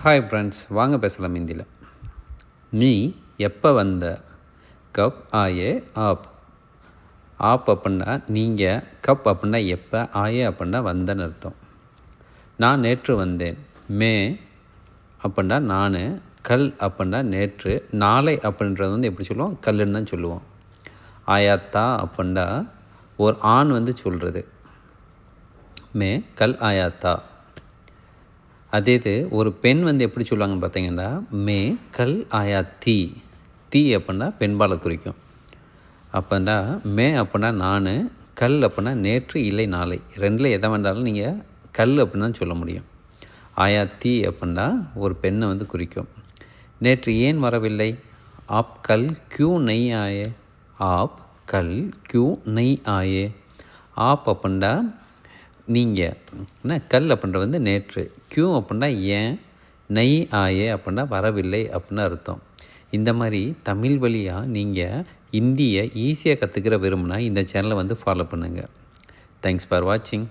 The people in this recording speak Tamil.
ஹாய் ஃப்ரெண்ட்ஸ், வாங்க பேசலாம் ஹிந்தியில். நீ எப்போ வந்த? கப் ஆயே ஆப். ஆப் அப்படின்னா நீங்கள், கப் அப்படின்னா எப்போ, ஆயே அப்படின்னா வந்தன்னு அர்த்தம். நான் நேற்று வந்தேன். மே அப்படின்னா நான், கல் அப்படின்னா நேற்று, நாளை அப்படின்றது வந்து எப்படி சொல்லுவோம்? கல்லுன்னு தான் சொல்லுவோம். ஆயாத்தா அப்படின்னா ஒரு ஆண் வந்து சொல்கிறது. மே கல் ஆயாத்தா. அதே இது ஒரு பெண் வந்து எப்படி சொல்லுவாங்கன்னு பார்த்தீங்கன்னா, மே கல் ஆயா தீ. தீ அப்படின்னா பெண்பாலை குறிக்கும். அப்படின்னா மே அப்படின்னா நான், கல் அப்படின்னா நேற்று இல்லை நாளை, ரெண்டில் எதை வேண்டாலும் நீங்கள் கல் அப்படின்னு தான் சொல்ல முடியும். ஆயா தீ அப்படின்னா ஒரு பெண்ணை வந்து குறிக்கும். நேற்று ஏன் வரவில்லை? ஆப் கல் கியூ நெய் ஆயே. ஆப் கல் கியூ நெய் ஆயே. ஆப் அப்படின்னா நீங்கள், என்ன கல் அப்படின்றது வந்து நேற்று, கியூ அப்படின்னா ஏன், நெய் ஆயே அப்படின்னா வரவில்லை அப்படின்னு அர்த்தம். இந்த மாதிரி தமிழ் வழியாக நீங்கள் இந்தியை ஈஸியாக கற்றுக்கிற விரும்பினா இந்த சேனலை வந்து ஃபாலோ பண்ணுங்கள். தேங்க்ஸ் ஃபார் வாட்சிங்.